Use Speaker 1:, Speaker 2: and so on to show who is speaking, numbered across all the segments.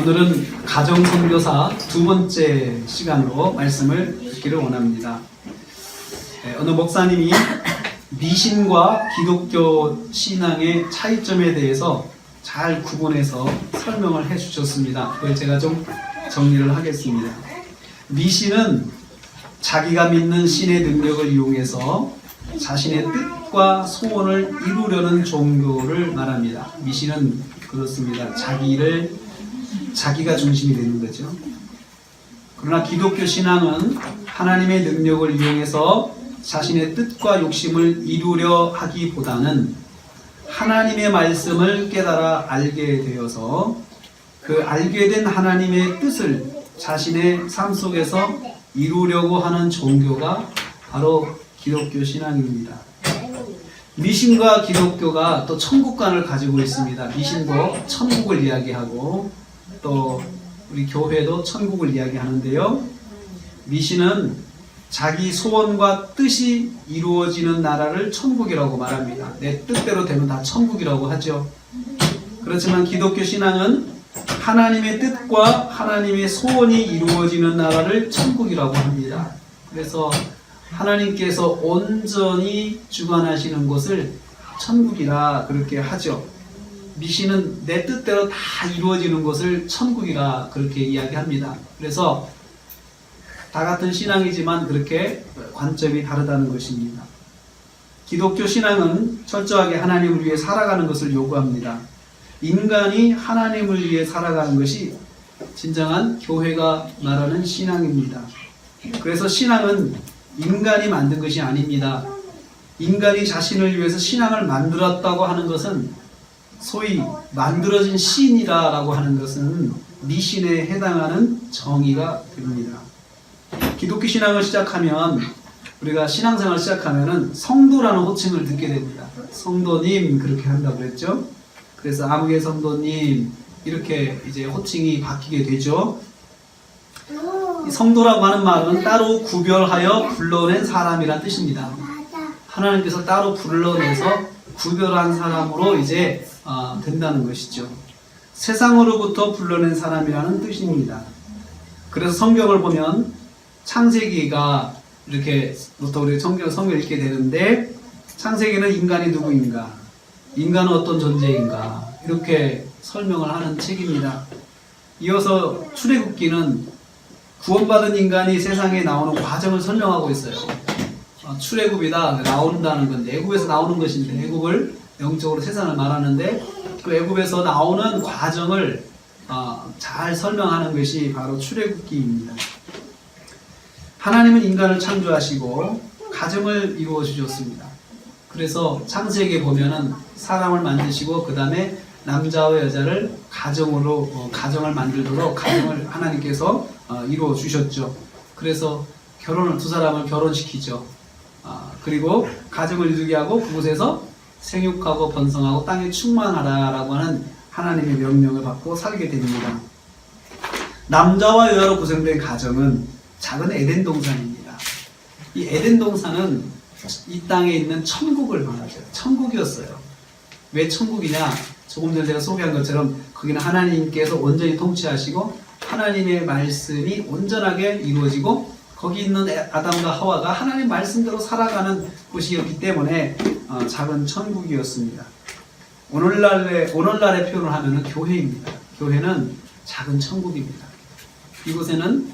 Speaker 1: 오늘은 가정선교사 두 번째 시간으로 말씀을 듣기를 원합니다. 어느 목사님이 미신과 기독교 신앙의 차이점에 대해서 잘 구분해서 설명을 해 주셨습니다. 그걸 제가 좀 정리를 하겠습니다. 미신은 자기가 믿는 신의 능력을 이용해서 자신의 뜻과 소원을 이루려는 종교를 말합니다. 미신은 그렇습니다. 자기가 중심이 되는 거죠. 그러나 기독교 신앙은 하나님의 능력을 이용해서 자신의 뜻과 욕심을 이루려 하기보다는 하나님의 말씀을 깨달아 알게 되어서 그 알게 된 하나님의 뜻을 자신의 삶 속에서 이루려고 하는 종교가 바로 기독교 신앙입니다. 미신과 기독교가 또 천국관을 가지고 있습니다. 미신도 천국을 이야기하고 또 우리 교회도 천국을 이야기하는데요. 미신은 자기 소원과 뜻이 이루어지는 나라를 천국이라고 말합니다. 내 뜻대로 되면 다 천국이라고 하죠. 그렇지만 기독교 신앙은 하나님의 뜻과 하나님의 소원이 이루어지는 나라를 천국이라고 합니다. 그래서 하나님께서 온전히 주관하시는 곳을 천국이라 그렇게 하죠. 미신은 내 뜻대로 다 이루어지는 것을 천국이라 그렇게 이야기합니다. 그래서 다 같은 신앙이지만 그렇게 관점이 다르다는 것입니다. 기독교 신앙은 철저하게 하나님을 위해 살아가는 것을 요구합니다. 인간이 하나님을 위해 살아가는 것이 진정한 교회가 말하는 신앙입니다. 그래서 신앙은 인간이 만든 것이 아닙니다. 인간이 자신을 위해서 신앙을 만들었다고 하는 것은 소위 만들어진 신이라고 하는 것은 미신에 해당하는 정의가 됩니다. 기독교 신앙을 시작하면 우리가 신앙생활을 시작하면은 성도라는 호칭을 듣게 됩니다. 성도님 그렇게 한다고 그랬죠. 그래서 아무개 성도님 이렇게 이제 호칭이 바뀌게 되죠. 성도라고 하는 말은 따로 구별하여 불러낸 사람이란 뜻입니다. 하나님께서 따로 불러내서 구별한 사람으로 이제 된다는 것이죠. 세상으로부터 불러낸 사람이라는 뜻입니다. 그래서 성경을 보면 창세기가 이렇게부터 우리 성경을 읽게 되는데 창세기는 인간이 누구인가? 인간은 어떤 존재인가? 이렇게 설명을 하는 책입니다. 이어서 출애굽기는 구원받은 인간이 세상에 나오는 과정을 설명하고 있어요. 출애굽이다 나온다는 건데 애굽에서 나오는 것인데 애굽을 영적으로 세상을 말하는데 그 애굽에서 나오는 과정을 잘 설명하는 것이 바로 출애굽기입니다. 하나님은 인간을 창조하시고 가정을 이루어 주셨습니다. 그래서 창세기에 보면은 사람을 만드시고 그 다음에 남자와 여자를 가정을 만들도록 가정을 하나님께서 이루어 주셨죠. 그래서 두 사람을 결혼시키죠. 그리고 가정을 이루게 하고 그곳에서 생육하고 번성하고 땅에 충만하라라고 하는 하나님의 명령을 받고 살게 됩니다. 남자와 여자로 구성된 가정은 작은 에덴 동산입니다. 이 에덴 동산은 이 땅에 있는 천국을 말하죠. 천국이었어요. 왜 천국이냐? 조금 전에 제가 소개한 것처럼 거기는 하나님께서 온전히 통치하시고 하나님의 말씀이 온전하게 이루어지고 거기 있는 아담과 하와가 하나님 말씀대로 살아가는 곳이었기 때문에 작은 천국이었습니다. 오늘날의 표현을 하면 교회입니다. 교회는 작은 천국입니다. 이곳에는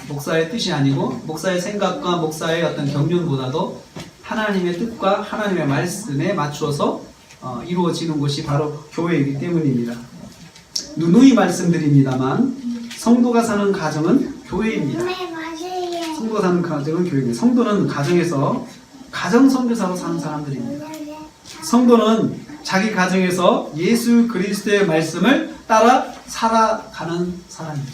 Speaker 1: 목사의 뜻이 아니고 목사의 생각과 목사의 어떤 경륜보다도 하나님의 뜻과 하나님의 말씀에 맞추어서 이루어지는 곳이 바로 교회이기 때문입니다. 누누이 말씀드립니다만 성도가 사는 가정은 교회입니다. 성도가 사는 가정은 교회입니다. 성도는 가정에서 가정선교사로 사는 사람들입니다. 성도는 자기 가정에서 예수 그리스도의 말씀을 따라 살아가는 사람입니다.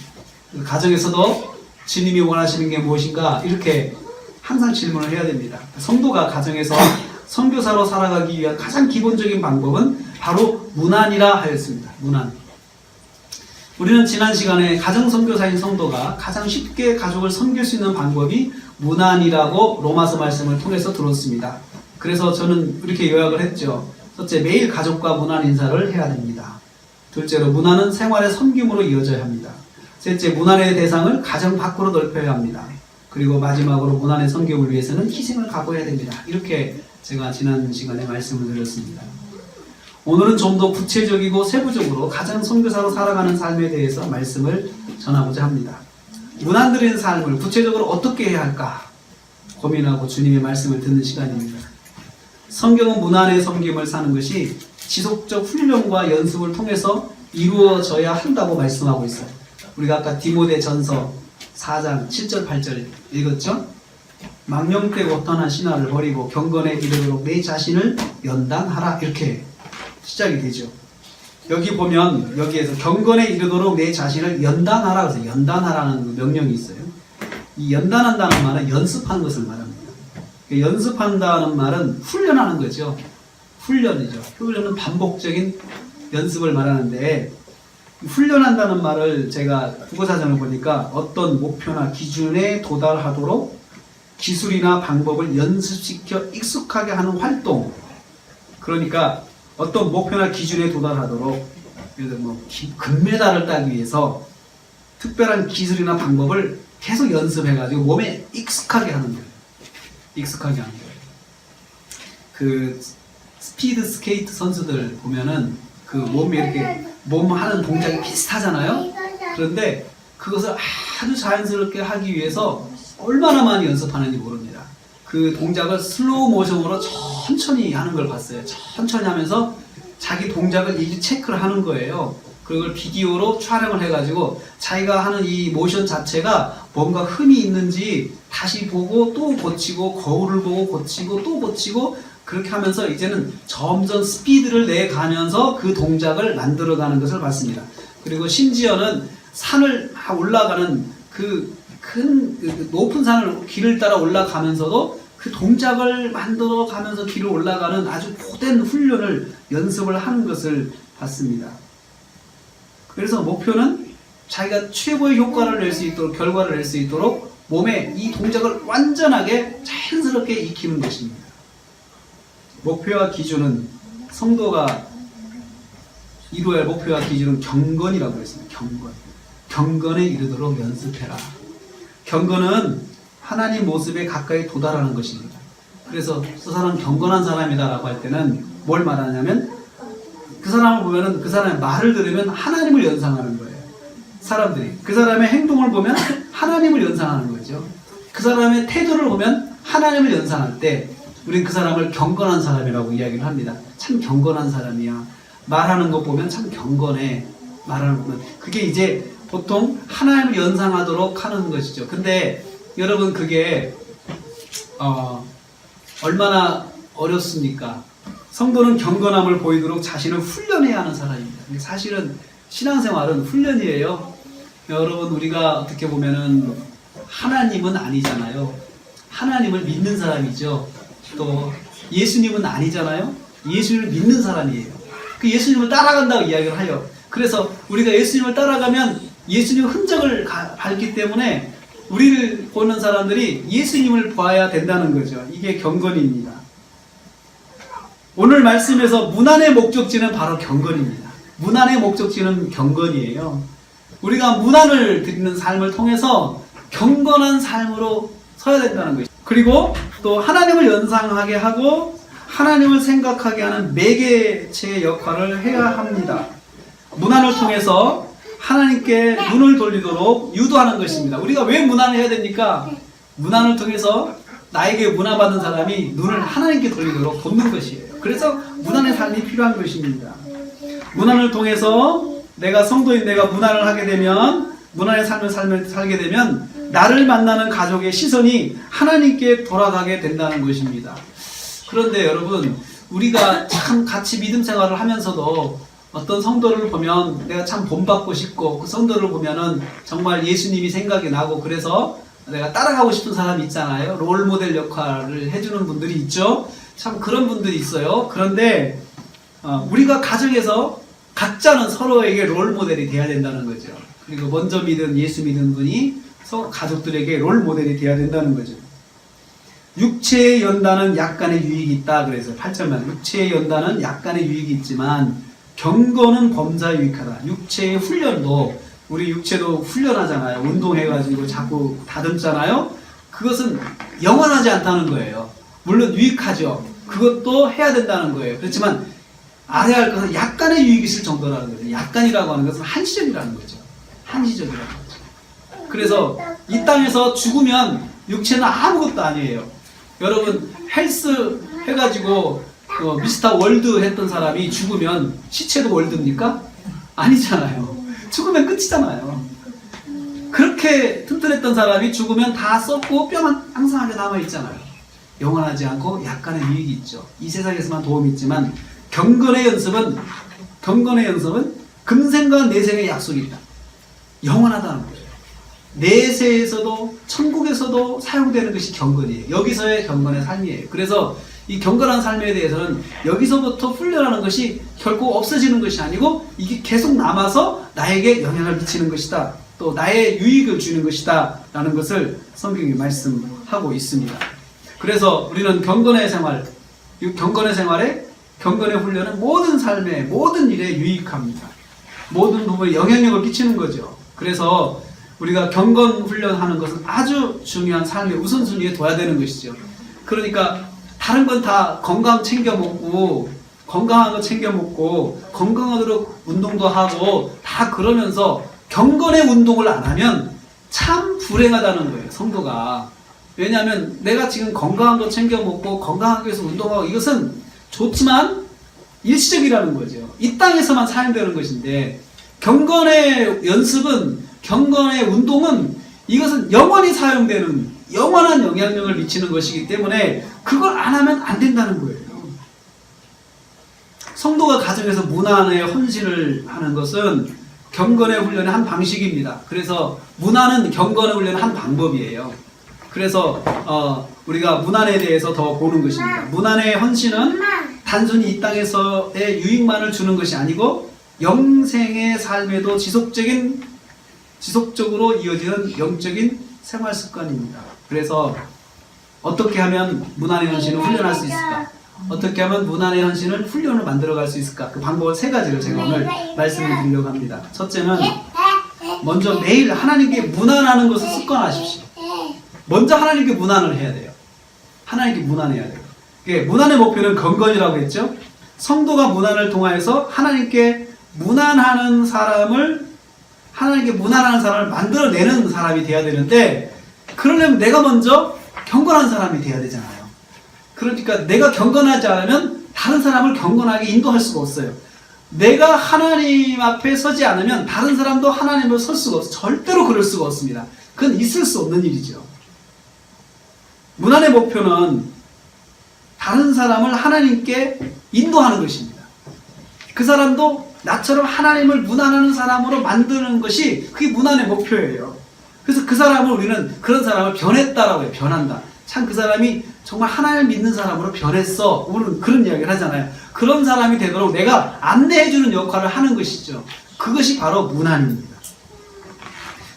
Speaker 1: 가정에서도 주님이 원하시는 게 무엇인가 이렇게 항상 질문을 해야 됩니다. 성도가 가정에서 선교사로 살아가기 위한 가장 기본적인 방법은 바로 문안이라 하였습니다. 문안. 우리는 지난 시간에 가정선교사인 성도가 가장 쉽게 가족을 섬길 수 있는 방법이 문안이라고 로마서 말씀을 통해서 들었습니다. 그래서 저는 이렇게 요약을 했죠. 첫째, 매일 가족과 문안 인사를 해야 됩니다. 둘째로 문화는 생활의 섬김으로 이어져야 합니다. 셋째, 문화의 대상을 가정 밖으로 넓혀야 합니다. 그리고 마지막으로 문화의 섬김을 위해서는 희생을 각오해야 됩니다. 이렇게 제가 지난 시간에 말씀을 드렸습니다. 오늘은 좀 더 구체적이고 세부적으로 가정 선교사로 살아가는 삶에 대해서 말씀을 전하고자 합니다. 문안 드리는 삶을 구체적으로 어떻게 해야 할까 고민하고 주님의 말씀을 듣는 시간입니다. 성경은 문안의 섬김을 사는 것이 지속적 훈련과 연습을 통해서 이루어져야 한다고 말씀하고 있어요. 우리가 아까 디모데전서 4장 7절 8절 읽었죠? 망령되고 헛한 신화를 버리고 경건에 이르도록 내 자신을 연단하라, 이렇게 시작이 되죠. 여기 보면 여기에서 경건에 이르도록 내 자신을 연단하라, 그래서 연단하라는 명령이 있어요. 이 연단한다는 말은 연습하는 것을 말합니다. 연습한다는 말은 훈련하는 거죠. 훈련이죠. 훈련은 반복적인 연습을 말하는데, 훈련한다는 말을 제가 국어사전을 보니까 어떤 목표나 기준에 도달하도록 기술이나 방법을 연습시켜 익숙하게 하는 활동, 그러니까 어떤 목표나 기준에 도달하도록, 예를 들어 뭐 금메달을 따기 위해서 특별한 기술이나 방법을 계속 연습해가지고 몸에 익숙하게 하는 거예요. 익숙하게 하는 거예요. 그 스피드 스케이트 선수들 보면은 그 몸이 이렇게 몸 하는 동작이 비슷하잖아요. 그런데 그것을 아주 자연스럽게 하기 위해서 얼마나 많이 연습하는지 모릅니다. 그 동작을 슬로우 모션으로 천천히 하는 걸 봤어요. 천천히 하면서 자기 동작을 일일이 체크를 하는 거예요. 그걸 비디오로 촬영을 해가지고 자기가 하는 이 모션 자체가 뭔가 흠이 있는지 다시 보고 또 고치고, 거울을 보고 고치고 또 고치고, 그렇게 하면서 이제는 점점 스피드를 내가면서 그 동작을 만들어가는 것을 봤습니다. 그리고 심지어는 산을 올라가는 그 큰 높은 산을 길을 따라 올라가면서도 그 동작을 만들어 가면서 길을 올라가는 아주 고된 훈련을 연습을 하는 것을 봤습니다. 그래서 목표는 자기가 최고의 효과를 낼 수 있도록, 결과를 낼 수 있도록 몸에 이 동작을 완전하게 자연스럽게 익히는 것입니다. 목표와 기준은, 성도가 이루어야 할 목표와 기준은 경건이라고 했습니다. 경건에 이르도록 연습해라. 경건은 하나님 모습에 가까이 도달하는 것입니다. 그래서 그 사람은 경건한 사람이다라고 할 때는 뭘 말하냐면, 그 사람을 보면은 그 사람의 말을 들으면 하나님을 연상하는 거예요. 사람들이 그 사람의 행동을 보면 하나님을 연상하는 거죠. 그 사람의 태도를 보면 하나님을 연상할 때 우리는 그 사람을 경건한 사람이라고 이야기를 합니다. 참 경건한 사람이야. 말하는 것 보면 참 경건해. 말하는 것 보면 그게 이제 보통 하나님을 연상하도록 하는 것이죠. 근데 여러분, 그게 얼마나 어렵습니까? 성도는 경건함을 보이도록 자신을 훈련해야 하는 사람입니다. 사실은 신앙생활은 훈련이에요. 여러분, 우리가 어떻게 보면은 하나님은 아니잖아요. 하나님을 믿는 사람이죠. 또 예수님은 아니잖아요. 예수님을 믿는 사람이에요. 그 예수님을 따라간다고 이야기를 해요. 그래서 우리가 예수님을 따라가면 예수님의 흔적을 밟기 때문에 우리를 보는 사람들이 예수님을 봐야 된다는 거죠. 이게 경건입니다. 오늘 말씀에서 문안의 목적지는 바로 경건입니다. 문안의 목적지는 경건이에요. 우리가 문안을 드리는 삶을 통해서 경건한 삶으로 서야 된다는 것이죠. 그리고 또 하나님을 연상하게 하고 하나님을 생각하게 하는 매개체의 역할을 해야 합니다. 문안을 통해서 하나님께 눈을 돌리도록 유도하는 것입니다. 우리가 왜 문안을 해야 됩니까? 문안을 통해서 나에게 문안받은 사람이 눈을 하나님께 돌리도록 돕는 것이에요. 그래서 문안의 삶이 필요한 것입니다. 문안을 통해서 내가 성도인 내가 문안을 하게 되면, 문안의 삶을 살게 되면 나를 만나는 가족의 시선이 하나님께 돌아가게 된다는 것입니다. 그런데 여러분, 우리가 참 같이 믿음 생활을 하면서도 어떤 성도를 보면 내가 참 본받고 싶고, 그 성도를 보면은 정말 예수님이 생각이 나고, 그래서 내가 따라가고 싶은 사람이 있잖아요. 롤모델 역할을 해주는 분들이 있죠. 참 그런 분들이 있어요. 그런데 우리가 가정에서 각자는 서로에게 롤모델이 돼야 된다는 거죠. 그리고 먼저 믿은 예수 믿은 분이 가족들에게 롤모델이 돼야 된다는 거죠. 육체의 연단은 약간의 유익이 있다. 그래서 8절만 육체의 연단은 약간의 유익이 있지만 경건은 범사에 유익하다. 육체의 훈련도, 우리 육체도 훈련하잖아요. 운동해가지고 자꾸 다듬잖아요. 그것은 영원하지 않다는 거예요. 물론 유익하죠. 그것도 해야 된다는 거예요. 그렇지만 알아야 할 것은 약간의 유익이 있을 정도라는 거죠. 약간이라고 하는 것은 한시적이라는 거죠. 한시적이라는 거죠. 그래서 이 땅에서 죽으면 육체는 아무것도 아니에요. 여러분 헬스 해가지고 미스터 월드 했던 사람이 죽으면 시체도 월드입니까? 아니잖아요. 죽으면 끝이잖아요. 그렇게 튼튼했던 사람이 죽으면 다 썩고 뼈만 항상하게 남아있잖아요. 영원하지 않고 약간의 유익이 있죠. 이 세상에서만 도움이 있지만 경건의 연습은 금생과 내생의 약속이 있다. 영원하다는 거예요. 내세에서도 천국에서도 사용되는 것이 경건이에요. 여기서의 경건의 삶이에요. 그래서 이 경건한 삶에 대해서는 여기서부터 훈련하는 것이 결코 없어지는 것이 아니고 이게 계속 남아서 나에게 영향을 미치는 것이다. 또 나의 유익을 주는 것이다. 라는 것을 성경이 말씀하고 있습니다. 그래서 우리는 경건의 생활, 경건의 훈련은 모든 삶에, 모든 일에 유익합니다. 모든 부분에 영향력을 끼치는 거죠. 그래서 우리가 경건 훈련하는 것은 아주 중요한 삶의 우선순위에 둬야 되는 것이죠. 그러니까 다른 건 다 건강 챙겨 먹고, 건강한 거 챙겨 먹고, 건강하도록 운동도 하고, 다 그러면서 경건의 운동을 안 하면 참 불행하다는 거예요, 성도가. 왜냐하면 내가 지금 건강한 거 챙겨 먹고, 건강하기 위해서 운동하고, 이것은 좋지만 일시적이라는 거죠. 이 땅에서만 사용되는 것인데, 경건의 연습은, 경건의 운동은 이것은 영원히 사용되는, 영원한 영향력을 미치는 것이기 때문에 그걸 안 하면 안 된다는 거예요. 성도가 가정에서 문안에 헌신을 하는 것은 경건의 훈련의 한 방식입니다. 그래서 문안은 경건의 훈련의 한 방법이에요. 그래서 우리가 문안에 대해서 더 보는 것입니다. 문안의 헌신은 단순히 이 땅에서의 유익만을 주는 것이 아니고 영생의 삶에도 지속적으로 이어지는 영적인 생활 습관입니다. 그래서 어떻게 하면 문안의 헌신을 훈련할 수 있을까? 어떻게 하면 문안의 헌신을 훈련을 만들어갈 수 있을까? 그 방법을 세 가지를 제가 오늘 말씀을 드리려고 합니다. 첫째는 먼저 매일 하나님께 문안하는 것을 습관하십시오. 먼저 하나님께 문안을 해야 돼요. 하나님께 문안해야 돼요. 문안의 목표는 경건이라고 했죠. 성도가 문안을 통하여서 하나님께 문안하는 사람을 만들어내는 사람이 돼야 되는데, 그러려면 내가 먼저 경건한 사람이 돼야 되잖아요. 그러니까 내가 경건하지 않으면 다른 사람을 경건하게 인도할 수가 없어요. 내가 하나님 앞에 서지 않으면 다른 사람도 하나님을 설 수가 없어요. 절대로 그럴 수가 없습니다. 그건 있을 수 없는 일이죠. 문안의 목표는 다른 사람을 하나님께 인도하는 것입니다. 그 사람도 나처럼 하나님을 문안하는 사람으로 만드는 것이 그게 문안의 목표예요. 그래서 그 사람을 우리는 그런 사람을 변했다라고 해요. 변한다. 참 그 사람이 정말 하나님을 믿는 사람으로 변했어. 우리는 그런 이야기를 하잖아요. 그런 사람이 되도록 내가 안내해주는 역할을 하는 것이죠. 그것이 바로 문안입니다.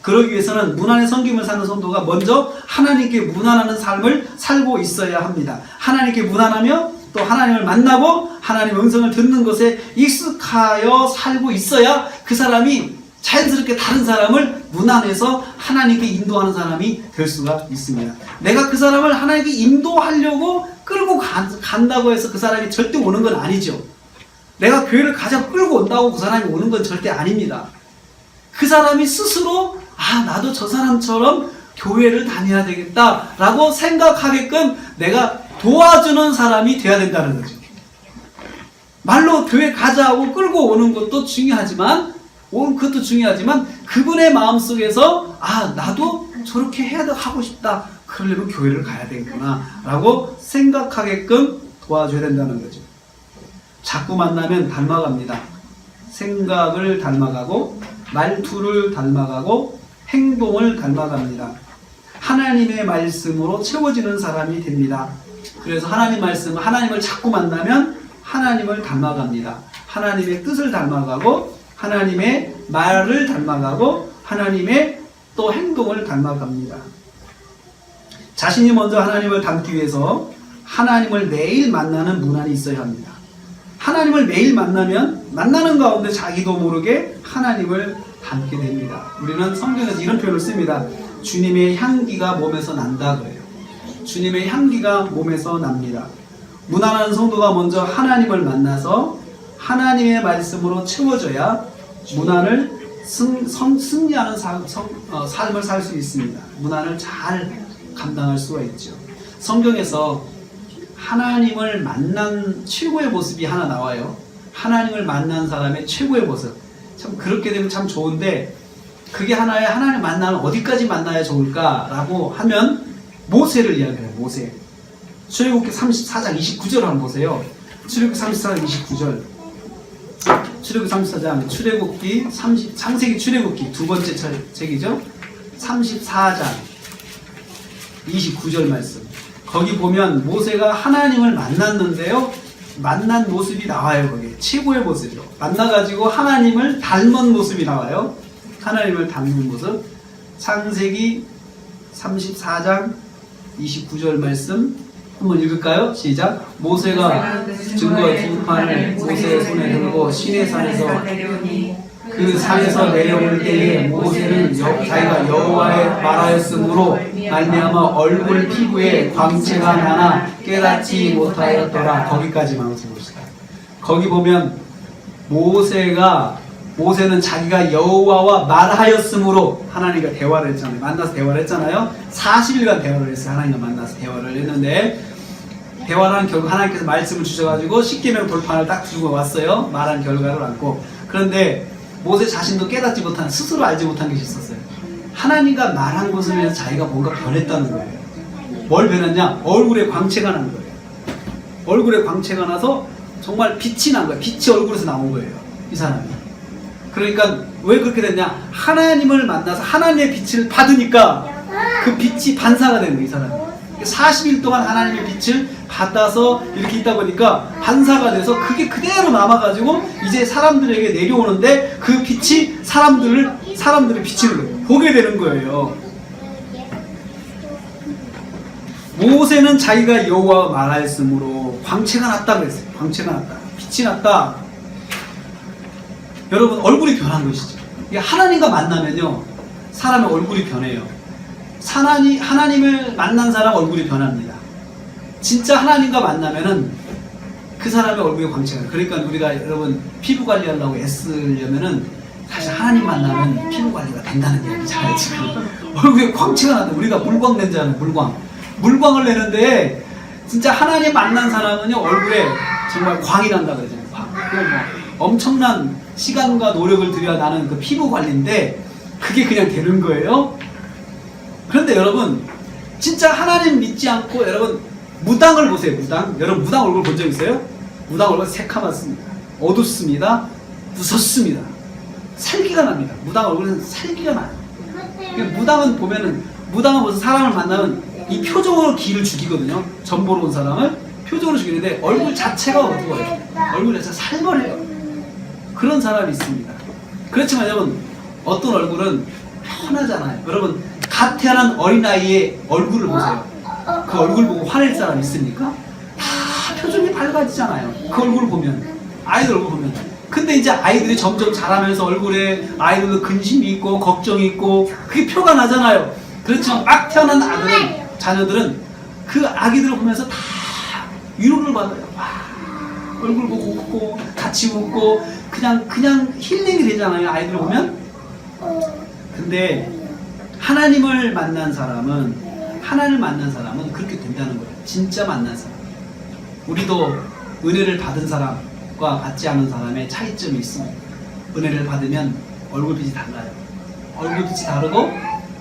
Speaker 1: 그러기 위해서는 문안의 섬김을 사는 성도가 먼저 하나님께 문안하는 삶을 살고 있어야 합니다. 하나님께 문안하며 또 하나님을 만나고 하나님의 음성을 듣는 것에 익숙하여 살고 있어야 그 사람이 자연스럽게 다른 사람을 문안해서 하나님께 인도하는 사람이 될 수가 있습니다. 내가 그 사람을 하나님께 인도하려고 끌고 간다고 해서 그 사람이 절대 오는 건 아니죠. 내가 교회를 가자 끌고 온다고 그 사람이 오는 건 절대 아닙니다. 그 사람이 스스로 나도 저 사람처럼 교회를 다녀야 되겠다라고 생각하게끔 내가 도와주는 사람이 돼야 된다는 거죠. 말로 교회 가자고 끌고 오는 것도 중요하지만 그것도 중요하지만 그분의 마음속에서 나도 저렇게 하고 싶다. 그러려면 교회를 가야 되겠구나 라고 생각하게끔 도와줘야 된다는 거죠. 자꾸 만나면 닮아갑니다. 생각을 닮아가고 말투를 닮아가고 행동을 닮아갑니다. 하나님의 말씀으로 채워지는 사람이 됩니다. 그래서 하나님을 자꾸 만나면 하나님을 닮아갑니다. 하나님의 뜻을 닮아가고 하나님의 말을 닮아가고 하나님의 또 행동을 닮아갑니다. 자신이 먼저 하나님을 닮기 위해서 하나님을 매일 만나는 문안이 있어야 합니다. 하나님을 매일 만나는 가운데 자기도 모르게 하나님을 닮게 됩니다. 우리는 성경에서 이런 표현을 씁니다. 주님의 향기가 몸에서 난다 그래요. 주님의 향기가 몸에서 납니다. 무난한 성도가 먼저 하나님을 만나서 하나님의 말씀으로 채워져야 무난을 승리하는 삶을 살 수 있습니다. 무난을 잘 감당할 수가 있죠. 성경에서 하나님을 만난 최고의 모습이 하나 나와요. 하나님을 만난 사람의 최고의 모습. 참 그렇게 되면 참 좋은데, 그게 하나님 만나면 어디까지 만나야 좋을까라고 하면 모세를 이야기해요. 모세. 출애굽기 34장 29절 한번 보세요. 출애굽기 34장 29절. 출애굽기 34장, 창세기 출애굽기 두 번째 책이죠. 34장 29절 말씀. 거기 보면 모세가 하나님을 만났는데요, 만난 모습이 나와요. 거기 최고의 모습이요. 만나가지고 하나님을 닮은 모습이 나와요. 하나님을 닮은 모습. 창세기 34장 29절 말씀 한번 읽을까요? 시작. 모세가 증거 두 판을 모세의 손에 들고 시내산에서 그 산에서 내려올 때에 모세는 자기가 여호와의 말하였으므로 말미암아 얼굴 피부에 광채가 나나 깨닫지 못하였더라. 거기까지만 봅시다. 거기 보면 모세는 자기가 여호와와 말하였으므로 하나님과 대화를 했잖아요. 만나서 대화를 했잖아요. 40일간 대화를 했어요. 하나님과 만나서 대화를 했는데, 대화를 한 결국 하나님께서 말씀을 주셔가지고 십계명 돌판을 딱 들고 왔어요. 말한 결과를 안고. 그런데 모세 자신도 깨닫지 못한, 스스로 알지 못한 것이 있었어요. 하나님과 말한 것을 위해서 자기가 뭔가 변했다는 거예요. 뭘 변했냐? 얼굴에 광채가 난 거예요. 얼굴에 광채가 나서 정말 빛이 난 거예요. 빛이 얼굴에서 나온 거예요. 이 사람이. 그러니까 왜 그렇게 됐냐? 하나님을 만나서 하나님의 빛을 받으니까 그 빛이 반사가 되는 거예요. 이 사람이. 40일 동안 하나님의 빛을 받아서 이렇게 있다 보니까 반사가 돼서 그게 그대로 남아가지고 이제 사람들에게 내려오는데 그 빛이 사람들을 비치는 거예요. 보게 되는 거예요. 모세는 자기가 여호와와 말하였으므로 광채가 났다 그랬어요. 광채가 났다. 빛이 났다. 여러분, 얼굴이 변한 것이죠. 하나님과 만나면요, 사람의 얼굴이 변해요. 하나님을 만난 사람 얼굴이 변합니다. 진짜 하나님과 만나면은 그 사람의 얼굴에 광채가 나요. 그러니까 우리가 여러분 피부 관리하려고 애쓰려면은 사실 하나님 만나면 피부 관리가 된다는 얘기잖아요. 지금 얼굴에 광채가 나요. 우리가 물광 낸잖아요. 물광을 내는데 진짜 하나님 만난 사람은요, 얼굴에 정말 광이 난다 그러잖아요. 그건 뭐 엄청난 시간과 노력을 들여야 나는 그 피부 관리인데 그게 그냥 되는 거예요. 그런데 여러분, 진짜 하나님 믿지 않고 여러분 무당을 보세요. 여러분 무당 얼굴 본 적 있어요? 무당 얼굴 새카맣습니다. 어둡습니다. 무섭습니다. 살기가 납니다. 무당 얼굴은 살기가 나요. 무당은 무슨 사람을 만나면 이 표정으로 기를 죽이거든요. 전 보러 온 사람을 표정으로 죽이는데 얼굴 자체가 어두워요. 얼굴 자체가 살벌해요. 그런 사람이 있습니다. 그렇지만 여러분, 어떤 얼굴은 편하잖아요. 여러분, 갓 태어난 어린아이의 얼굴을 보세요. 그 얼굴 보고 화낼 사람 있습니까? 다 표정이 밝아지잖아요. 그 얼굴 보면, 아이들 얼굴 보면. 근데 이제 아이들이 점점 자라면서 얼굴에 아이들도 근심이 있고 걱정이 있고 그게 표가 나잖아요. 그렇지만 막 태어난 자녀들은 그 아기들을 보면서 다 위로를 받아요. 와, 얼굴 보고 웃고 같이 웃고 그냥 힐링이 되잖아요. 아이들을 보면. 근데 하나님을 만난 사람은 그렇게 된다는 거예요. 진짜 만난 사람. 우리도 은혜를 받은 사람과 받지 않은 사람의 차이점이 있습니다. 은혜를 받으면 얼굴빛이 달라요. 얼굴빛이 다르고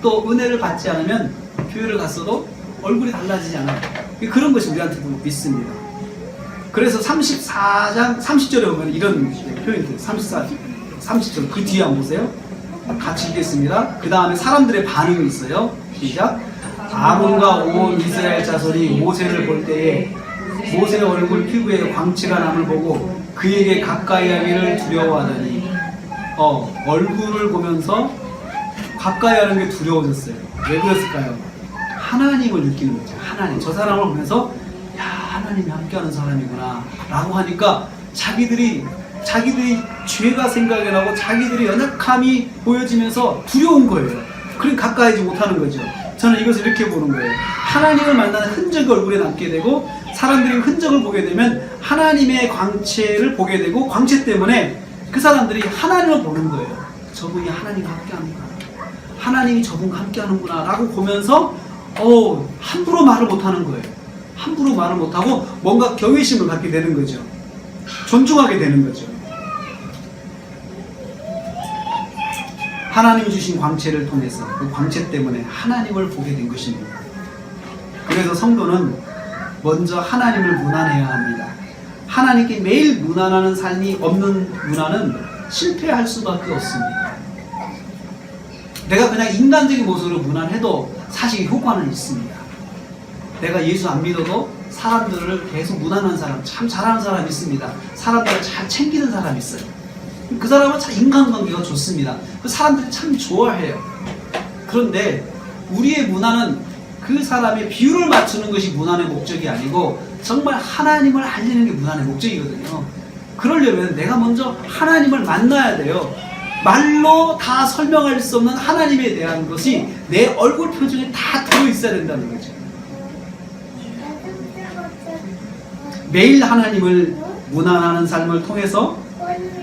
Speaker 1: 또 은혜를 받지 않으면 교회를 갔어도 얼굴이 달라지지 않아요. 그런 것이 우리한테도 있습니다. 그래서 34장 30절에 보면 이런 표현이 돼요. 30절 그 뒤에 한번 보세요. 같이 읽겠습니다. 그 다음에 사람들의 반응이 있어요. 시작. 아론과 온 이스라엘 자손이 모세를 볼 때에 모세의 얼굴 피부에 광채가 남을 보고 그에게 가까이 하기를 두려워하더니 얼굴을 보면서 가까이 하는 게 두려워졌어요. 왜 그랬을까요? 하나님을 느끼는 거죠. 하나님. 저 사람을 보면서 야, 하나님이 함께하는 사람이구나 라고 하니까 자기들이 죄가 생각이 나고 자기들이 연약함이 보여지면서 두려운 거예요. 그럼 가까이지 못하는 거죠. 저는 이것을 이렇게 보는 거예요. 하나님을 만나는 흔적이 얼굴에 남게 되고 사람들이 흔적을 보게 되면 하나님의 광채를 보게 되고 광채 때문에 그 사람들이 하나님을 보는 거예요. 저분이 하나님과 함께하는구나. 하나님이 저분과 함께하는구나 라고 보면서 함부로 말을 못하는 거예요. 함부로 말을 못하고 뭔가 경외심을 갖게 되는 거죠. 존중하게 되는 거죠. 하나님이 주신 광채를 통해서 그 광채 때문에 하나님을 보게 된 것입니다. 그래서 성도는 먼저 하나님을 문안해야 합니다. 하나님께 매일 문안하는 삶이 없는 문안은 실패할 수밖에 없습니다. 내가 그냥 인간적인 모습으로 문안해도 사실 효과는 있습니다. 내가 예수 안 믿어도 사람들을 계속 문안하는 사람, 참 잘하는 사람이 있습니다. 사람들을 잘 챙기는 사람이 있어요. 그 사람은 참 인간관계가 좋습니다. 그 사람들이 참 좋아해요. 그런데 우리의 문안은 그 사람의 비율을 맞추는 것이 문안의 목적이 아니고 정말 하나님을 알리는 게 문안의 목적이거든요. 그러려면 내가 먼저 하나님을 만나야 돼요. 말로 다 설명할 수 없는 하나님에 대한 것이 내 얼굴 표정에 다 들어있어야 된다는 거죠. 매일 하나님을 문안하는 삶을 통해서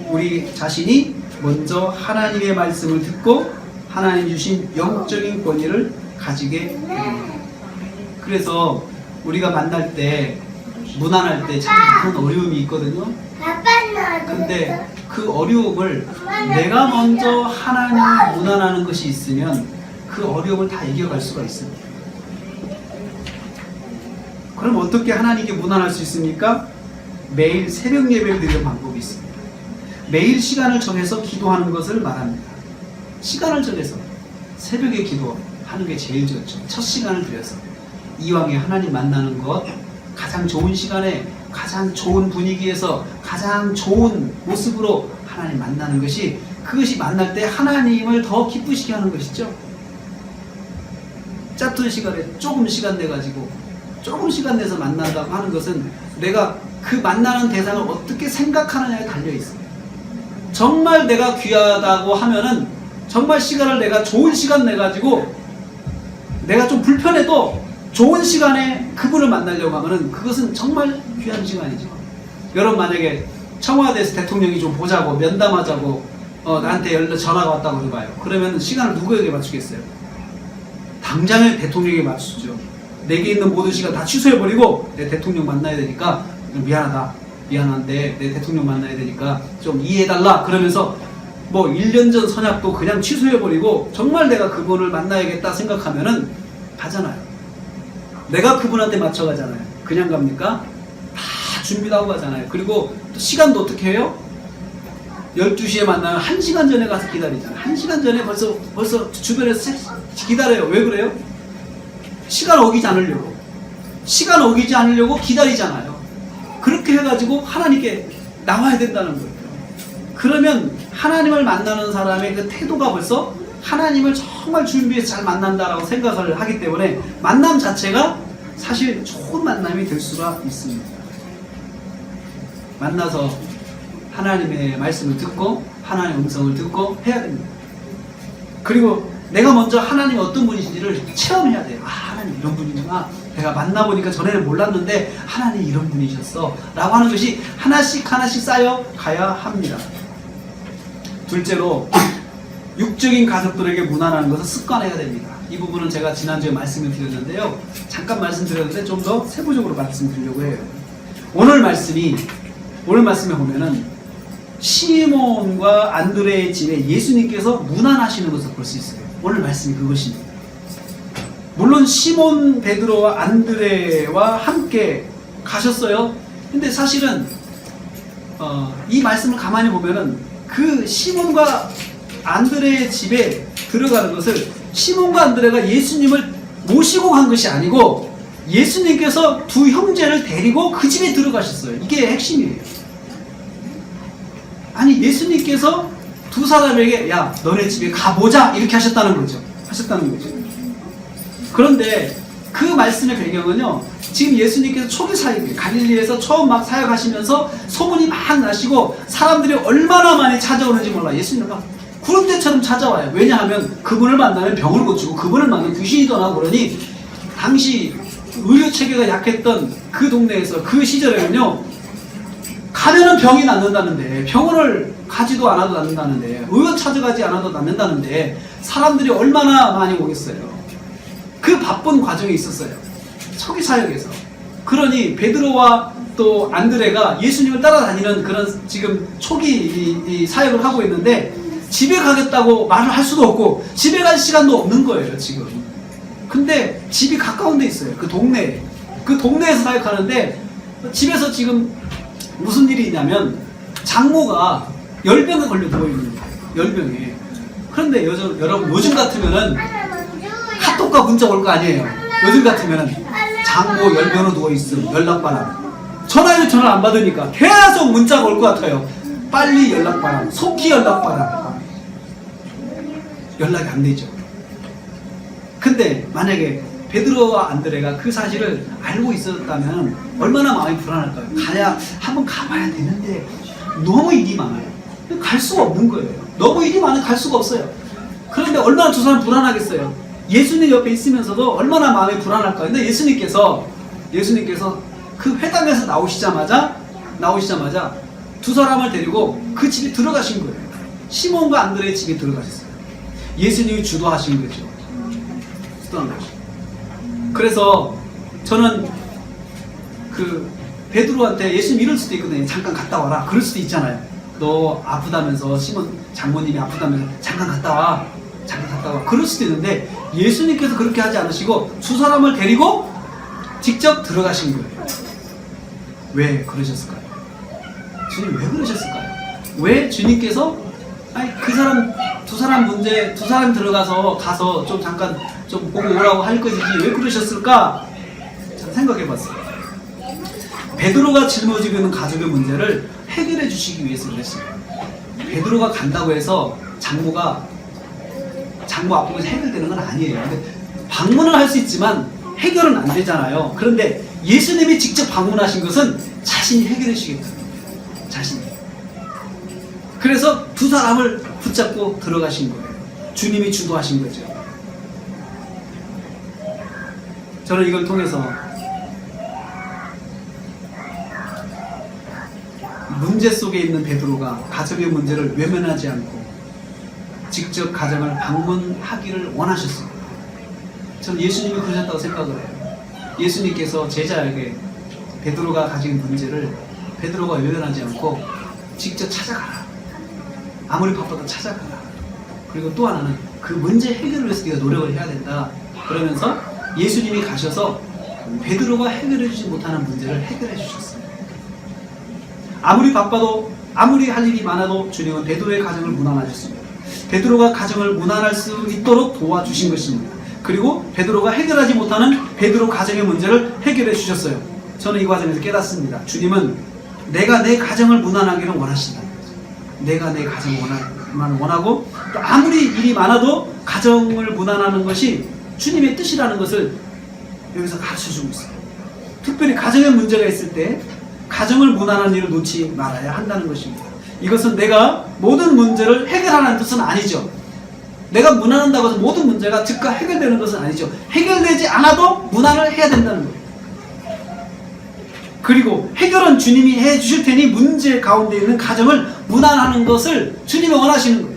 Speaker 1: 우리 자신이 먼저 하나님의 말씀을 듣고 하나님 주신 영적인 권위를 가지게 됩니다. 그래서 우리가 만날 때 문안할 때 참 많은 어려움이 있거든요. 근데 그 어려움을 내가 먼저 하나님 문안하는 것이 있으면 그 어려움을 다 이겨갈 수가 있습니다. 그럼 어떻게 하나님께 문안할 수 있습니까? 매일 새벽 예배를 드리는 방법이 있습니다. 매일 시간을 정해서 기도하는 것을 말합니다. 시간을 정해서 새벽에 기도하는 게 제일 좋죠. 첫 시간을 들여서 이왕에 하나님 만나는 것, 가장 좋은 시간에 가장 좋은 분위기에서 가장 좋은 모습으로 하나님 만나는 것이, 그것이 만날 때 하나님을 더 기쁘시게 하는 것이죠. 짧은 시간에 조금 시간 내가지고 조금 시간 내서 만난다고 하는 것은 내가 그 만나는 대상을 어떻게 생각하느냐에 달려있어요. 정말 내가 귀하다고 하면은 정말 시간을 내가 좋은 시간 내가지고 내가 좀 불편해도 좋은 시간에 그분을 만나려고 하면은 그것은 정말 귀한 시간이죠. 여러분 만약에 청와대에서 대통령이 좀 보자고 면담하자고 나한테 전화가 왔다고 해봐요. 그러면 시간을 누구에게 맞추겠어요? 당장에 대통령에게 맞추죠. 내게 있는 모든 시간 다 취소해버리고 내 대통령 만나야 되니까 미안한데 내 대통령 만나야 되니까 좀 이해해달라 그러면서 뭐 1년 전 선약도 그냥 취소해버리고 정말 내가 그분을 만나야겠다 생각하면은 가잖아요. 내가 그분한테 맞춰가잖아요. 그냥 갑니까? 다 준비도 하고 가잖아요. 그리고 또 시간도 어떻게 해요? 12시에 만나면 1시간 전에 가서 기다리잖아요. 1시간 전에 벌써 주변에서 기다려요. 왜 그래요? 시간 어기지 않으려고. 시간 어기지 않으려고 기다리잖아요. 그렇게 해가지고 하나님께 나와야 된다는 거예요. 그러면 하나님을 만나는 사람의 그 태도가 벌써 하나님을 정말 준비해서 잘 만난다라고 생각을 하기 때문에 만남 자체가 사실 좋은 만남이 될 수가 있습니다. 만나서 하나님의 말씀을 듣고 하나님의 음성을 듣고 해야 됩니다. 그리고 내가 먼저 하나님이 어떤 분이신지를 체험해야 돼요. 아, 하나님 이런 분이구나. 내가 만나보니까 전에는 몰랐는데 하나님 이런 분이셨어 라고 하는 것이 하나씩 쌓여 가야 합니다. 둘째로 육적인 가족들에게 문안하는 것을 습관해야 됩니다. 이 부분은 제가 지난주에 말씀을 드렸는데요. 잠깐 말씀드렸는데 좀 더 세부적으로 말씀드리려고 해요. 오늘 말씀에 보면은 시몬과 안드레의 집에 예수님께서 문안하시는 것을 볼 수 있어요. 오늘 말씀이 그것입니다. 물론 시몬 베드로와 안드레와 함께 가셨어요. 근데 사실은 이 말씀을 가만히 보면은 그 시몬과 안드레의 집에 들어가는 것을 시몬과 안드레가 예수님을 모시고 간 것이 아니고 예수님께서 두 형제를 데리고 그 집에 들어가셨어요. 이게 핵심이에요. 아니 예수님께서 두 사람에게 야 너네 집에 가보자 이렇게 하셨다는 거죠. 그런데 그 말씀의 배경은요 지금 예수님께서 초기 사역이에요. 갈릴리에서 처음 막 사역하시면서 소문이 막 나시고 사람들이 얼마나 많이 찾아오는지 몰라. 예수님은 막 구름대처럼 찾아와요. 왜냐하면 그분을 만나면 병을 고치고 그분을 만나면 귀신이 떠나고 그러니 당시 의료 체계가 약했던 그 동네에서 그 시절에는요, 가면은 병이 낫는다는데, 병원을 가지도 않아도 낫는다는데, 의원 찾아가지 않아도 낫는다는데 사람들이 얼마나 많이 오겠어요. 그 바쁜 과정이 있었어요. 초기 사역에서. 그러니 베드로와 또 안드레가 예수님을 따라다니는 그런 지금 초기 이 사역을 하고 있는데, 집에 가겠다고 말을 할 수도 없고 집에 갈 시간도 없는 거예요 지금. 근데 집이 가까운 데 있어요. 그 동네에. 그 동네에서 사역하는데 집에서 지금 무슨 일이 있냐면 장모가 열병에 걸려 누워있는 거예요. 열병에. 그런데 여러분 요즘 같으면은 카톡과 문자 올 거 아니에요. 요즘 같으면은 장모 열병으로 누워있음 연락바람. 전화해도 전화 안 받으니까 계속 문자가 올 것 같아요. 빨리 연락바람, 속히 연락바람. 연락이 안 되죠. 근데 만약에 베드로와 안드레가 그 사실을 알고 있었다면 얼마나 마음이 불안할까요? 한번 가봐야 되는데 너무 일이 많아요. 갈 수가 없는 거예요. 너무 일이 많아 갈 수가 없어요. 그런데 얼마나 두 사람 불안하겠어요. 예수님 옆에 있으면서도 얼마나 마음이 불안할까요? 근데 예수님께서 그 회당에서 나오시자마자 두 사람을 데리고 그 집에 들어가신 거예요. 시몬과 안드레의 집에 들어가셨어요. 예수님이 주도하신 거죠. 그래서 저는 그 베드로한테 예수님 이럴 수도 있거든요. 잠깐 갔다 와라. 그럴 수도 있잖아요. 너 아프다면서 시몬 장모님이 아프다면서 잠깐 갔다 와. 그럴 수도 있는데 예수님께서 그렇게 하지 않으시고 두 사람을 데리고 직접 들어가신 거예요. 왜 그러셨을까요? 주님 왜 그러셨을까요? 왜 주님께서 두 사람 가서 좀 잠깐 좀 보고 오라고 할 것이지 왜 그러셨을까? 저는 생각해 봤어요. 베드로가 짊어지고 있는 가족의 문제를 해결해 주시기 위해서 그랬어요. 베드로가 간다고 해서 장모 아픈 것이 해결되는 건 아니에요. 근데 방문을 할 수 있지만 해결은 안 되잖아요. 그런데 예수님이 직접 방문하신 것은 자신이 해결해 주시겠다. 자신이. 그래서 두 사람을 붙잡고 들어가신 거예요. 주님이 주도하신 거죠. 저는 이걸 통해서 문제 속에 있는 베드로가 가정의 문제를 외면하지 않고 직접 가정을 방문하기를 원하셨습니다. 저는 예수님이 그러셨다고 생각을 해요. 예수님께서 제자에게 베드로가 가진 문제를 베드로가 외면하지 않고 직접 찾아가라. 아무리 바빠도 찾아가라. 그리고 또 하나는 그 문제 해결을 위해서 네가 노력을 해야 된다. 그러면서 예수님이 가셔서 베드로가 해결해 주지 못하는 문제를 해결해 주셨어요. 아무리 바빠도 아무리 할 일이 많아도 주님은 베드로의 가정을 무난하셨습니다. 베드로가 가정을 무난할 수 있도록 도와주신 것입니다. 그리고 베드로가 해결하지 못하는 베드로 가정의 문제를 해결해 주셨어요. 저는 이 과정에서 깨닫습니다. 주님은 내가 내 가정을 무난하기를 원하신다. 내가 내 가정을 원하고 또 아무리 일이 많아도 가정을 무난하는 것이 주님의 뜻이라는 것을 여기서 가르쳐주고 있어요. 특별히 가정에 문제가 있을 때 가정을 무난한 일을 놓지 말아야 한다는 것입니다. 이것은 내가 모든 문제를 해결하는 뜻은 아니죠. 내가 무난한다고 해서 모든 문제가 즉각 해결되는 것은 아니죠. 해결되지 않아도 무난을 해야 된다는 거예요. 그리고 해결은 주님이 해주실 테니 문제 가운데 있는 가정을 무난하는 것을 주님이 원하시는 거예요.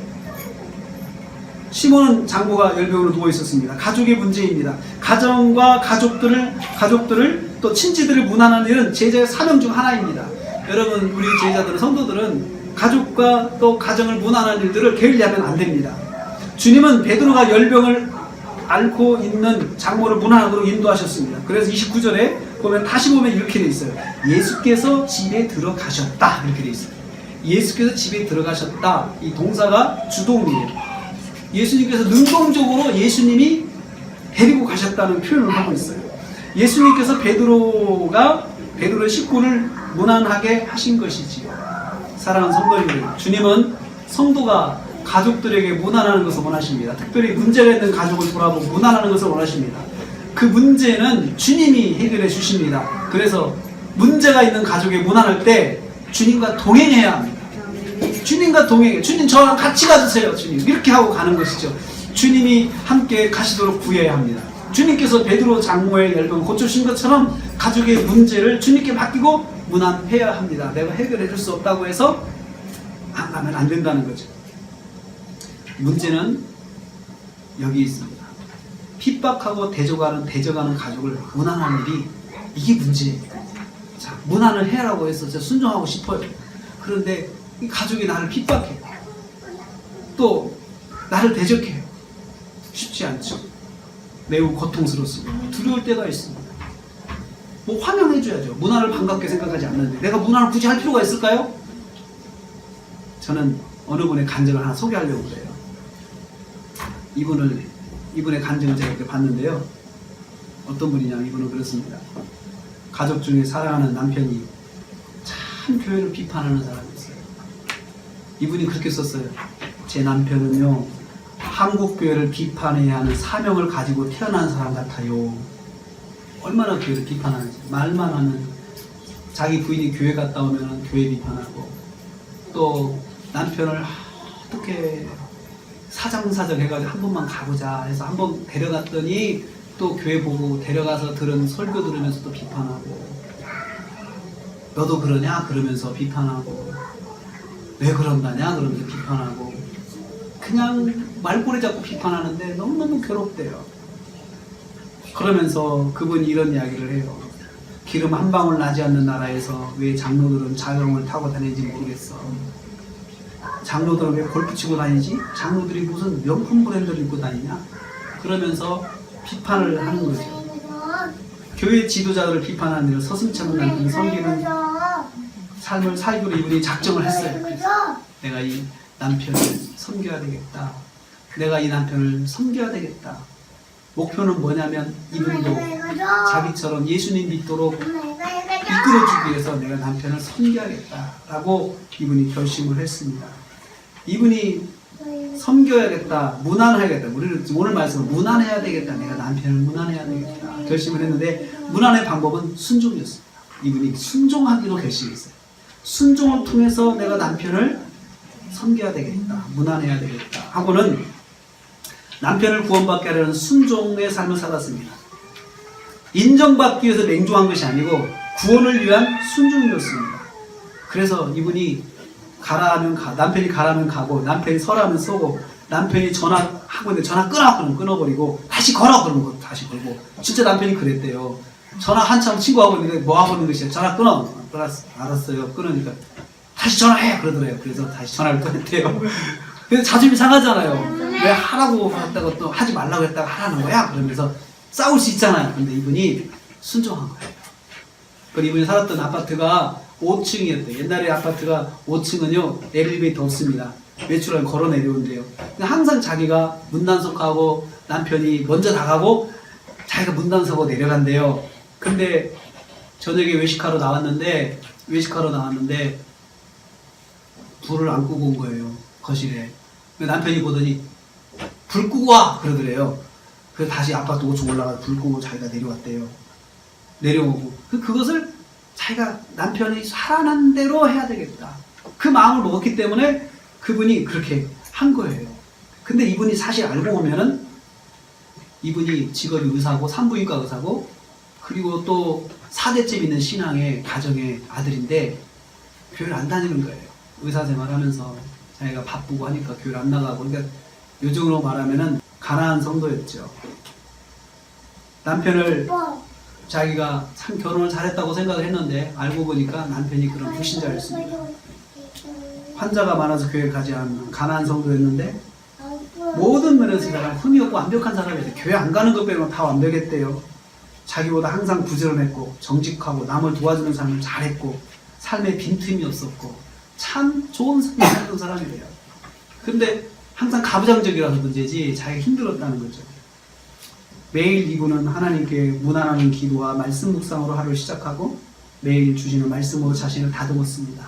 Speaker 1: 시몬은 장모가 열병으로 누워 있었습니다. 가족의 문제입니다. 가정과 가족들을 또 친지들을 무난하는 일은 제자의 사명 중 하나입니다. 여러분, 우리 제자들은, 성도들은 가족과 또 가정을 무난한 일들을 게을리하면 안 됩니다. 주님은 베드로가 열병을 앓고 있는 장모를 무난하도록 인도하셨습니다. 그래서 29절에 보면 다시 보면 이렇게 돼 있어요. 예수께서 집에 들어가셨다. 이렇게 돼 있어요. 예수께서 집에 들어가셨다. 이 동사가 주동이에요. 예수님께서 능동적으로 예수님이 데리고 가셨다는 표현을 하고 있어요. 예수님께서 베드로의 식구를 무난하게 하신 것이지요. 사랑하는 성도님들, 주님은 성도가 가족들에게 무난하는 것을 원하십니다. 특별히 문제가 있는 가족을 돌아보고 무난하는 것을 원하십니다. 그 문제는 주님이 해결해 주십니다. 그래서 문제가 있는 가족에 무난할 때 주님과 동행해야 합니다. 주님과 동행해. 주님 저랑 같이 가주세요. 주님 이렇게 하고 가는 것이죠. 주님이 함께 가시도록 구해야 합니다. 주님께서 베드로 장모의 열병 고쳐주신 것처럼 가족의 문제를 주님께 맡기고 무난해야 합니다. 내가 해결해 줄 수 없다고 해서 안 가면 안 된다는 거죠. 문제는 여기 있습니다. 핍박하고 대적하는 가족을 무난한 일이 이게 문제예요. 자, 무난을 해라고 해서 제가 순종하고 싶어요. 그런데 이 가족이 나를 핍박해요. 또 나를 대적해요. 쉽지 않죠. 매우 고통스럽습니다. 두려울 때가 있습니다. 뭐 환영해줘야죠. 문화를 반갑게 생각하지 않는데 내가 문화를 굳이 할 필요가 있을까요? 저는 어느 분의 간증을 하나 소개하려고 그래요. 이분의 간증을 제가 이렇게 봤는데요. 어떤 분이냐면 이분은 그렇습니다. 가족 중에 사랑하는 남편이 참 교회를 비판하는 사람이었어요. 이분이 그렇게 썼어요. 제 남편은요, 한국 교회를 비판해야 하는 사명을 가지고 태어난 사람 같아요. 얼마나 교회를 비판하는지. 말만 하면 자기 부인이 교회 갔다 오면 교회 비판하고, 또 남편을 어떻게 사정사정 해가지고 한 번만 가보자 해서 한 번 데려갔더니 또 교회 보고 데려가서 들은 설교 들으면서 또 비판하고, 너도 그러냐? 그러면서 비판하고, 왜 그런다냐? 그러면서 비판하고, 그냥 말꼬리 잡고 비판하는데 너무너무 괴롭대요. 그러면서 그분이 이런 이야기를 해요. 기름 한 방울 나지 않는 나라에서 왜 장로들은 자전거를 타고 다니는지 모르겠어. 장로들은 왜 골프 치고 다니지? 장로들이 무슨 명품 브랜드를 입고 다니냐? 그러면서 비판을 하는 거죠. 교회 지도자들을 비판하는 일을 서슴지 않는 남편이 섬기는 삶을 살기로 이분이 작정을 했어요. 그래서 내가 이 남편을 섬겨야 되겠다. 내가 이 남편을 섬겨야 되겠다. 목표는 뭐냐면 이분도 자기처럼 예수님 믿도록 이끌어주기 위해서 내가 남편을 섬겨야겠다라고 이분이 결심을 했습니다. 이분이 섬겨야겠다, 무난해야겠다. 우리는 오늘 말씀은 무난해야 되겠다. 내가 남편을 무난해야 되겠다. 결심을 했는데 문안의 방법은 순종이었습니다. 이분이 순종하기로 결심했어요. 순종을 통해서 내가 남편을 섬겨야 되겠다. 무난해야 되겠다. 하고는 남편을 구원받게 하려는 순종의 삶을 살았습니다. 인정받기 위해서 맹종한 것이 아니고 구원을 위한 순종이었습니다. 그래서 이분이 가라하면 남편이 가라면 가고, 남편이 서라면 서고, 남편이 전화하고 있는데 전화 끊어! 그러면 끊어버리고, 다시 걸어! 그러면 다시 걸고. 진짜 남편이 그랬대요. 전화 한참 친구하고 있는데 뭐 하고 있는 것이야? 전화 끊어! 알았어요. 끊으니까 다시 전화해! 그러더래요. 그래서 다시 전화를 끊었대요. 근데 자존심이 상하잖아요. 왜 하라고 했다가 또 하지 말라고 했다가 하라는 거야? 그러면서 싸울 수 있잖아요. 근데 이분이 순종한 거예요. 그리고 이분이 살았던 아파트가 5층이었대요. 옛날에 아파트가 5층은요, 엘리베이터 없습니다. 외출하면 걸어 내려온대요. 항상 자기가 문단속하고 남편이 먼저 나가고 자기가 문단속하고 내려간대요. 근데 저녁에 외식하러 나왔는데 불을 안 끄고 온 거예요. 거실에. 남편이 보더니 불 끄고 와! 그러더래요. 그래서 다시 아파트 5층 올라가서 불 끄고 자기가 내려왔대요. 내려오고. 그것을 자기가 남편이 하라는 대로 해야 되겠다. 그 마음을 먹었기 때문에 그분이 그렇게 한 거예요. 근데 이분이 사실 알고 보면은 이분이 직업이 의사고 산부인과 의사고, 그리고 또 4대째 있는 신앙의 가정의 아들인데 교회를 안 다니는 거예요. 의사 생활하면서 자기가 바쁘고 하니까 교회를 안 나가고. 그러니까 요즘으로 말하면은 가난한 성도였죠. 남편을 자기가 참 결혼을 잘했다고 생각을 했는데 알고 보니까 남편이 그런 불신자였습니다. 환자가 많아서 교회에 가지 않는 가난한 성도였는데 모든 면에서 가장 흠이 없고 완벽한 사람이었어요. 교회 안 가는 것 빼고는 다 완벽했대요. 자기보다 항상 부지런했고 정직하고 남을 도와주는 삶을 잘했고 삶에 빈틈이 없었고 참 좋은 삶을 살던 사람이래요. 근데 항상 가부장적이라서 문제지 자기가 힘들었다는 거죠. 매일 이분은 하나님께 무난하는 기도와 말씀 묵상으로 하루를 시작하고 매일 주시는 말씀으로 자신을 다듬었습니다.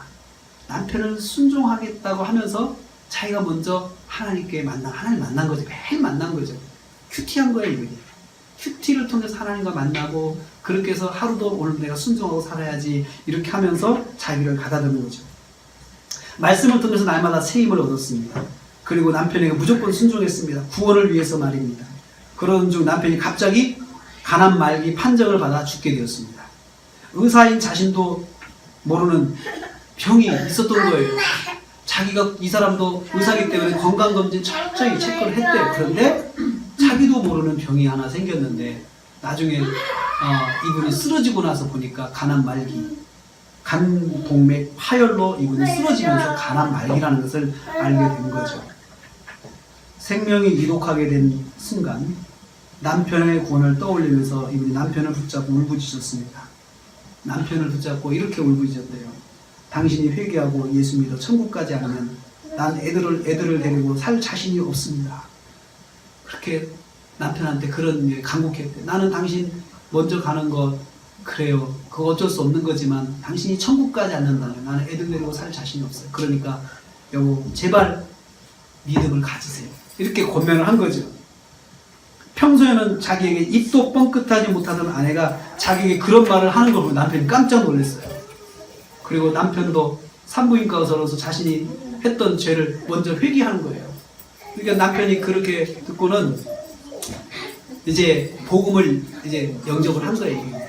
Speaker 1: 남편을 순종하겠다고 하면서 자기가 먼저 하나님 만난 거죠. 매일 만난 거죠. 큐티한 거예요, 이분이. 큐티를 통해서 하나님과 만나고 그렇게 해서 하루도 오늘 내가 순종하고 살아야지 이렇게 하면서 자기를 가다듬는 거죠. 말씀을 통해서 날마다 새 힘을 얻었습니다. 그리고 남편에게 무조건 순종했습니다. 구원을 위해서 말입니다. 그런 중 남편이 갑자기 가난 말기 판정을 받아 죽게 되었습니다. 의사인 자신도 모르는 병이 있었던 거예요. 자기가 이 사람도 의사이기 때문에 건강검진 철저히 체크를 했대요. 그런데 자기도 모르는 병이 하나 생겼는데 나중에 이분이 쓰러지고 나서 보니까 가난 말기, 간동맥 파열로 이분이 쓰러지면서 가난 말기라는 것을 알게 된 거죠. 생명이 이독하게 된 순간 남편의 구원을 떠올리면서 이분이 남편을 붙잡고 울부짖었습니다. 남편을 붙잡고 이렇게 울부짖었대요. 당신이 회개하고 예수 믿어 천국까지 가면 난 애들을 데리고 살 자신이 없습니다. 그렇게 남편한테 그런 간곡했대. 나는 당신 먼저 가는 거 그래요. 그거 어쩔 수 없는 거지만 당신이 천국까지 안 간다면 나는 애들 데리고 살 자신이 없어요. 그러니까 여보 제발 믿음을 가지세요. 이렇게 권면을 한 거죠. 평소에는 자기에게 입도 뻥끗하지 못하던 아내가 자기에게 그런 말을 하는 걸 보고 남편이 깜짝 놀랐어요. 그리고 남편도 산부인과 의사로서 자신이 했던 죄를 먼저 회개하는 거예요. 그러니까 남편이 그렇게 듣고는 이제 복음을 이제 영접을 한 거예요.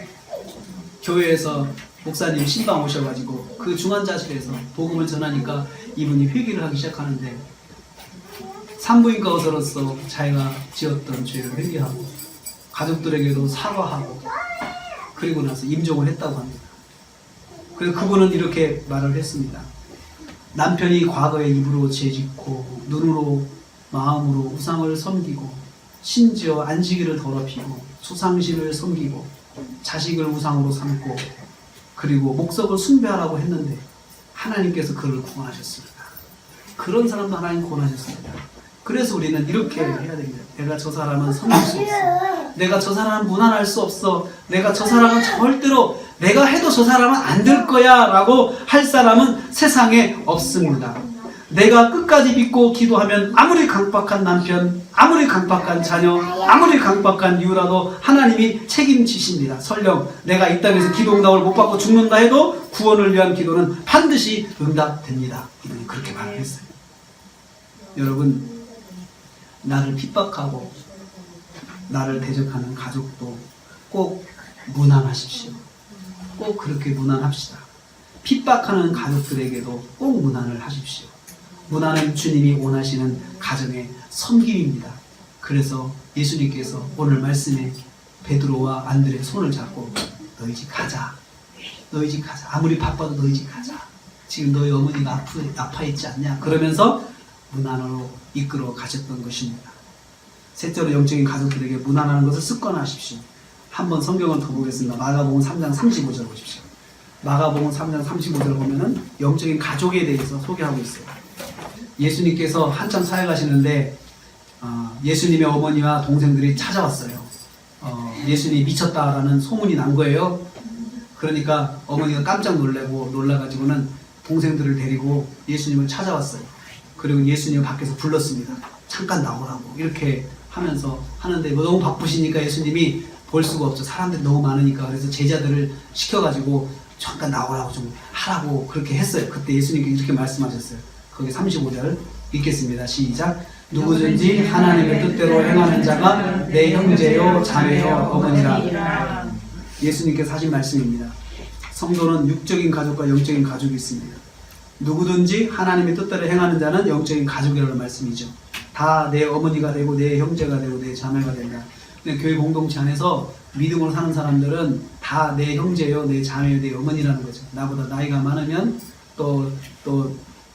Speaker 1: 교회에서 목사님 신방 오셔가지고 그 중환자실에서 복음을 전하니까 이분이 회개를 하기 시작하는데 산부인과 의사로서 자기가 지었던 죄를 회개하고 가족들에게도 사과하고 그리고 나서 임종을 했다고 합니다. 그래서 그분은 이렇게 말을 했습니다. 남편이 과거에 입으로 죄짓고 눈으로 마음으로 우상을 섬기고 심지어 안식일을 더럽히고 수상신을 섬기고 자식을 우상으로 삼고 그리고 목석을 숭배하라고 했는데 하나님께서 그를 구원하셨습니다. 그런 사람도 하나님 구원하셨습니다. 그래서 우리는 이렇게 해야 됩니다. 내가 저 사람은 섬길 수 없어. 내가 저 사람은 무난할 수 없어. 내가 저 사람은 절대로 내가 해도 저 사람은 안 될 거야 라고 할 사람은 세상에 없습니다. 내가 끝까지 믿고 기도하면 아무리 강박한 남편, 아무리 강박한 자녀, 아무리 강박한 이유라도 하나님이 책임지십니다. 설령 내가 이 땅에서 기도 응답을 못 받고 죽는다 해도 구원을 위한 기도는 반드시 응답됩니다. 이분이 그렇게 말을 했어요. 여러분, 나를 핍박하고 나를 대적하는 가족도 꼭 무난하십시오. 꼭 그렇게 무난합시다. 핍박하는 가족들에게도 꼭 무난을 하십시오. 무난은 주님이 원하시는 가정의 섬김입니다. 그래서 예수님께서 오늘 말씀에 베드로와 안드레 손을 잡고 너희 집 가자. 너희 집 가자. 아무리 바빠도 너희 집 가자. 지금 너희 어머니가 아파 있지 않냐? 그러면서 무난으로 이끌어 가셨던 것입니다. 셋째로 영적인 가족들에게 무난하는 것을 습관하십시오. 한번 성경을 더 보겠습니다. 마가복음 3장 35절 보십시오. 마가복음 3장 35절 보면은 영적인 가족에 대해서 소개하고 있어요. 예수님께서 한참 사역하시는데 예수님의 어머니와 동생들이 찾아왔어요. 예수님이 미쳤다라는 소문이 난 거예요. 그러니까 어머니가 깜짝 놀라가지고는 동생들을 데리고 예수님을 찾아왔어요. 그리고 예수님을 밖에서 불렀습니다. 잠깐 나오라고 이렇게 하면서 하는데 너무 바쁘시니까 예수님이 볼 수가 없죠. 사람들이 너무 많으니까. 그래서 제자들을 시켜가지고 잠깐 나오라고 좀 하라고 그렇게 했어요. 그때 예수님께서 이렇게 말씀하셨어요. 거기 35절 읽겠습니다. 시작. 누구든지 하나님의 뜻대로 행하는 자가 내 형제요 자매요 어머니라. 예수님께서 하신 말씀입니다. 성도는 육적인 가족과 영적인 가족이 있습니다. 누구든지 하나님의 뜻대로 행하는 자는 영적인 가족이라는 말씀이죠. 다 내 어머니가 되고 내 형제가 되고 내 자매가 된다. 교회 공동체 안에서 믿음으로 사는 사람들은 다 내 형제요, 내 자매요, 내 어머니라는 거죠. 나보다 나이가 많으면 또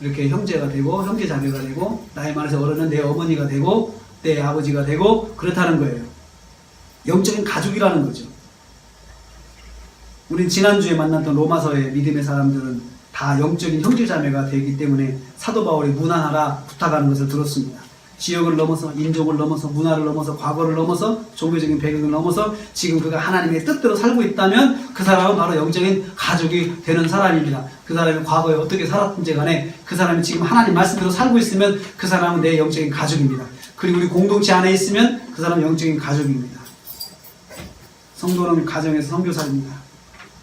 Speaker 1: 이렇게 형제가 되고 형제 자매가 되고 나이 많아서 어른은 내 어머니가 되고 내 아버지가 되고 그렇다는 거예요. 영적인 가족이라는 거죠. 우린 지난주에 만났던 로마서의 믿음의 사람들은 다 영적인 형제 자매가 되기 때문에 사도 바울이 무난하라 부탁하는 것을 들었습니다. 지역을 넘어서 인종을 넘어서 문화를 넘어서 과거를 넘어서 종교적인 배경을 넘어서 지금 그가 하나님의 뜻대로 살고 있다면 그 사람은 바로 영적인 가족이 되는 사람입니다. 그 사람이 과거에 어떻게 살았든지 간에 그 사람이 지금 하나님 말씀대로 살고 있으면 그 사람은 내 영적인 가족입니다. 그리고 우리 공동체 안에 있으면 그 사람은 영적인 가족입니다. 성도는 가정에서 선교사입니다.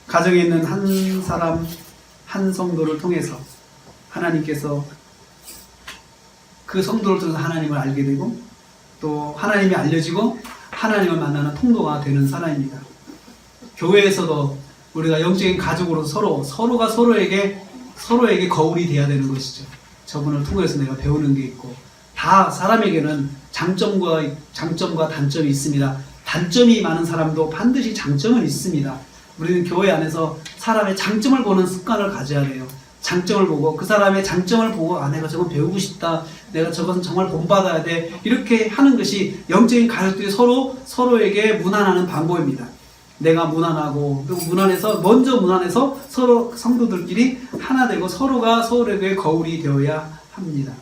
Speaker 1: 가정에 있는 한 사람, 한 성도를 통해서 하나님께서 그 성도를 통해서 하나님을 알게 되고 또 하나님이 알려지고 하나님을 만나는 통로가 되는 사람입니다. 교회에서도 우리가 영적인 가족으로 서로가 서로에게 거울이 되어야 되는 것이죠. 저분을 통해서 내가 배우는 게 있고 다 사람에게는 장점과 단점이 있습니다. 단점이 많은 사람도 반드시 장점은 있습니다. 우리는 교회 안에서 사람의 장점을 보는 습관을 가져야 돼요. 장점을 보고 그 사람의 장점을 보고 내가 저건 배우고 싶다. 내가 저건 정말 본받아야 돼. 이렇게 하는 것이 영적인 가족들이 서로에게 문안하는 방법입니다. 내가 문안하고 또 먼저 문안해서 서로 성도들끼리 하나 되고 서로가 서로에게 거울이 되어야 합니다.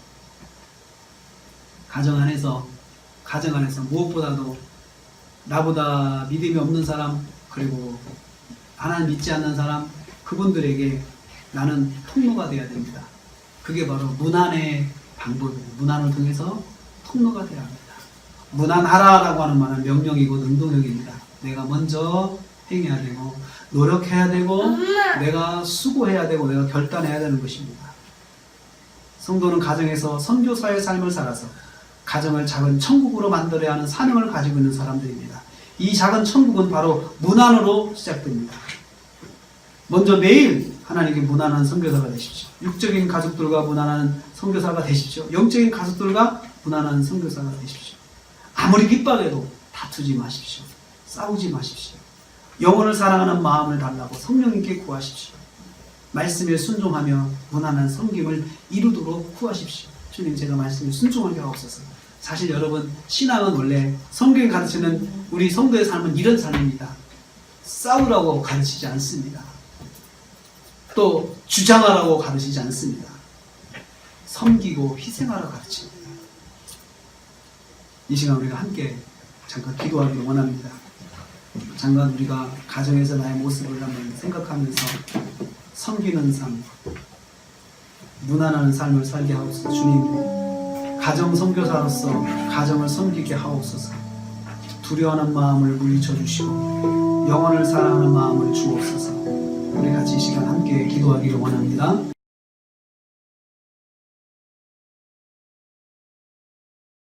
Speaker 1: 가정 안에서 무엇보다도 나보다 믿음이 없는 사람 그리고 하나님 믿지 않는 사람 그분들에게 나는 통로가 되어야 됩니다. 그게 바로 문안의 방법이에요. 문안을 통해서 통로가 되어야 합니다. 문안하라라고 하는 말은 명령이고 능동력입니다. 내가 먼저 행해야 되고 노력해야 되고 내가 수고해야 되고 내가 결단해야 되는 것입니다. 성도는 가정에서 선교사의 삶을 살아서 가정을 작은 천국으로 만들어야 하는 사명을 가지고 있는 사람들입니다. 이 작은 천국은 바로 문안으로 시작됩니다. 먼저 매일 하나님께 문안하는 선교사가 되십시오. 육적인 가족들과 문안하는 선교사가 되십시오. 영적인 가족들과 문안하는 선교사가 되십시오. 아무리 핍박해도 다투지 마십시오. 싸우지 마십시오. 영혼을 사랑하는 마음을 달라고 성령님께 구하십시오. 말씀에 순종하며 무난한 섬김을 이루도록 구하십시오. 주님, 제가 말씀에 순종하게 하옵소서. 사실 여러분, 신앙은 원래 성경이 가르치는 우리 성도의 삶은 이런 삶입니다. 싸우라고 가르치지 않습니다. 또 주장하라고 가르치지 않습니다. 섬기고 희생하라고 가르칩니다. 이 시간 우리가 함께 잠깐 기도하기를 원합니다. 잠깐 우리가 가정에서 나의 모습을 한번 생각하면서 섬기는 삶, 무난한 삶을 살게 하옵소서. 주님, 가정 선교사로서 가정을 섬기게 하옵소서. 두려워하는 마음을 물리쳐 주시고 영혼을 사랑하는 마음을 주옵소서. 우리 같이 이 시간 함께 기도하기를 원합니다.